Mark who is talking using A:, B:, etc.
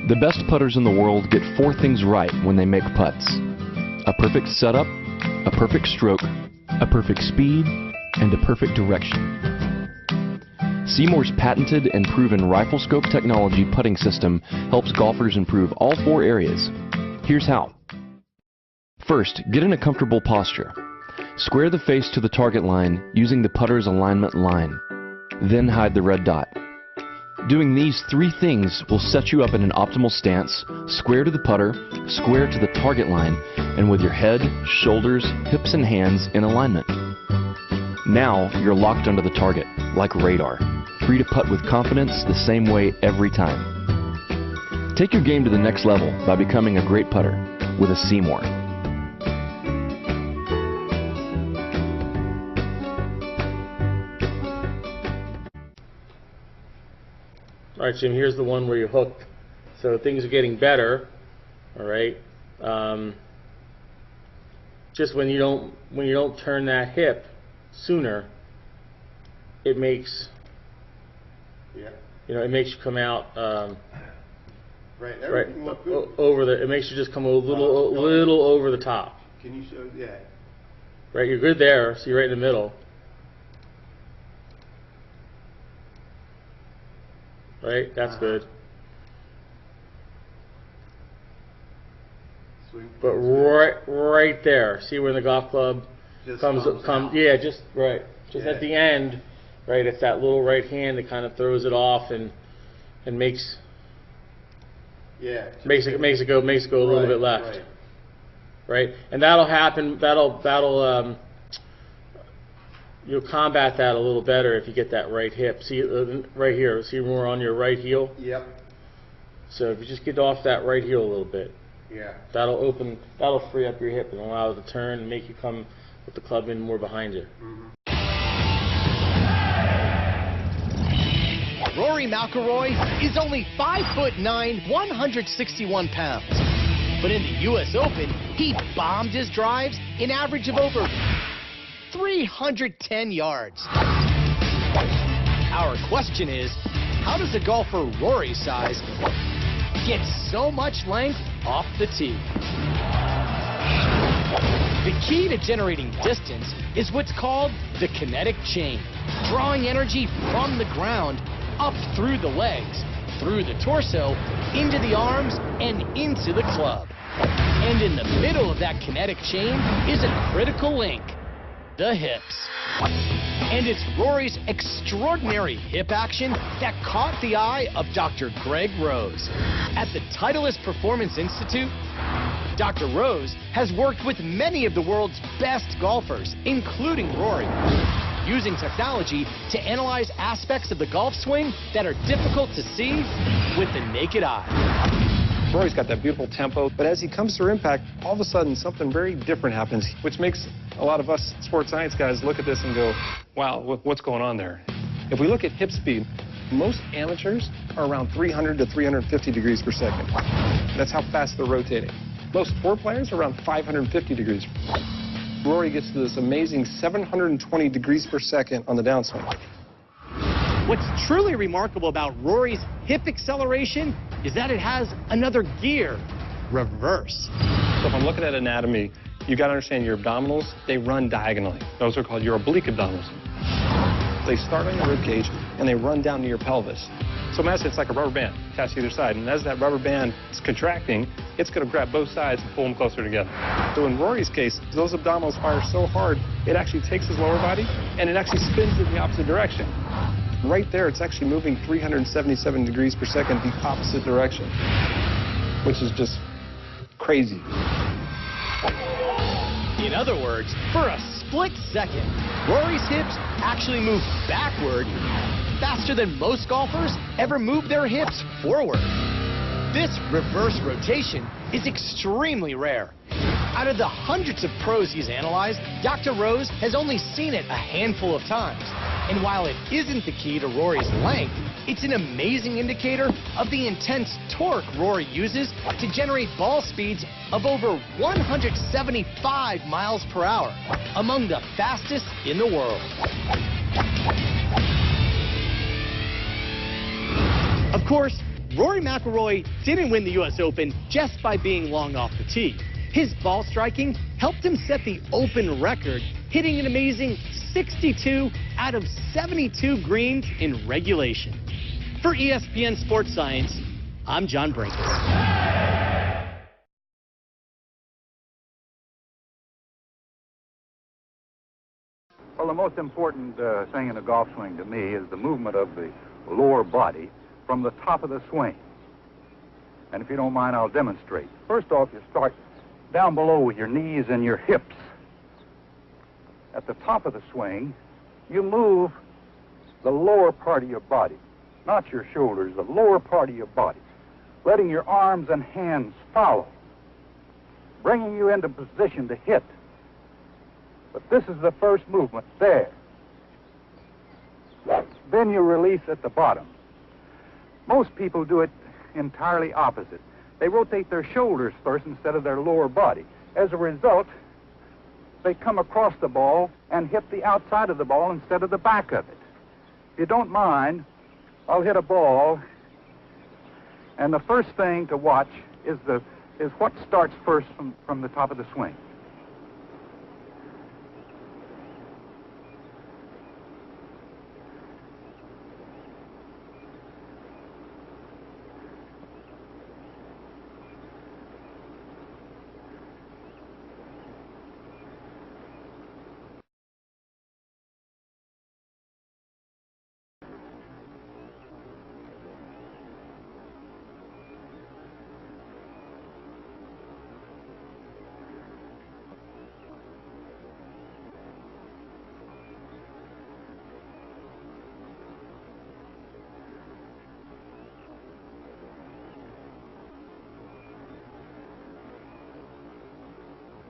A: The best putters in the world get 4 things right when they make putts: a perfect setup, a perfect stroke, a perfect speed, and a perfect direction. Seymour's patented and proven rifle scope technology putting system helps golfers improve all 4 areas. Here's how. First, get in a comfortable posture. Square the face to the target line using the putter's alignment line. Then hide the red dot. Doing these 3 things will set you up in an optimal stance, square to the putter, square to the target line, and with your head, shoulders, hips, and hands in alignment. Now you're locked onto the target, like radar, free to putt with confidence the same way every time. Take your game to the next level by becoming a great putter with a Seymour.
B: All right, Jim, here's the one where you're hooked. So things are getting better, all right? Just when you don't turn that hip sooner, it makes, it makes you come out
C: right
B: over the. It makes you just come a little over the top.
C: Can you show? Yeah.
B: Right, you're good there. So you're right in the middle. Right, that's good.
C: Swing.
B: But right there, see where the golf club comes yeah, just right, just at the end, right. It's that little right hand that kind of throws it off and makes makes it go a little bit left, right. And that'll happen. That'll you'll combat that a little better if you get that right hip. See right here. See when we're on your right heel.
C: Yep.
B: So if you just get off that right heel a little bit.
C: Yeah.
B: That'll free up your hip and allow it to turn and make you come with the club in more behind you.
D: Rory McIlroy is only 5'9", 161 pounds. But in the U.S. Open, he bombed his drives an average of over 310 yards. Our question is, how does a golfer Rory's size get so much length off the tee? The key to generating distance is what's called the kinetic chain, drawing energy from the ground up through the legs, through the torso, into the arms, and into the club. And in the middle of that kinetic chain is a critical link: the hips. And it's Rory's extraordinary hip action that caught the eye of Dr. Greg Rose. At the Titleist Performance Institute, Dr. Rose has worked with many of the world's best golfers, including Rory, using technology to analyze aspects of the golf swing that are difficult to see with the naked eye.
E: Rory's got that beautiful tempo, but as he comes through impact, all of a sudden something very different happens, which makes a lot of us sports science guys look at this and go, wow, what's going on there? If we look at hip speed, most amateurs are around 300 to 350 degrees per second. That's how fast they're rotating. Most tour players are around 550 degrees. Rory gets to this amazing 720 degrees per second on the downswing.
D: What's truly remarkable about Rory's hip acceleration is that it has another gear: reverse.
E: So if I'm looking at anatomy, you got to understand your abdominals, they run diagonally. Those are called your oblique abdominals. They start on your rib cage and they run down to your pelvis. So imagine it's like a rubber band attached to either side, and as that rubber band is contracting, it's going to grab both sides and pull them closer together. So in Rory's case, those abdominals fire so hard, it actually takes his lower body and it actually spins in the opposite direction. Right there, it's actually moving 377 degrees per second the opposite direction, which is just crazy.
D: In other words, for a split second, Rory's hips actually move backward faster than most golfers ever move their hips forward. This reverse rotation is extremely rare. Out of the hundreds of pros he's analyzed, Dr. Rose has only seen it a handful of times. And while it isn't the key to Rory's length, it's an amazing indicator of the intense torque Rory uses to generate ball speeds of over 175 miles per hour, among the fastest in the world. Of course, Rory McIlroy didn't win the U.S. Open just by being long off the tee. His ball striking helped him set the Open record, hitting an amazing 62 out of 72 greens in regulation. For ESPN Sports Science, I'm John Brinkus.
F: Well, the most important thing in a golf swing to me is the movement of the lower body from the top of the swing. And if you don't mind, I'll demonstrate. First off, you start down below with your knees and your hips. At the top of the swing, you move the lower part of your body, not your shoulders, the lower part of your body, letting your arms and hands follow, bringing you into position to hit. But this is the first movement, there. Then you release at the bottom. Most people do it entirely opposite. They rotate their shoulders first instead of their lower body. As a result, they come across the ball and hit the outside of the ball instead of the back of it. If you don't mind, I'll hit a ball, and the first thing to watch is what starts first from the top of the swing.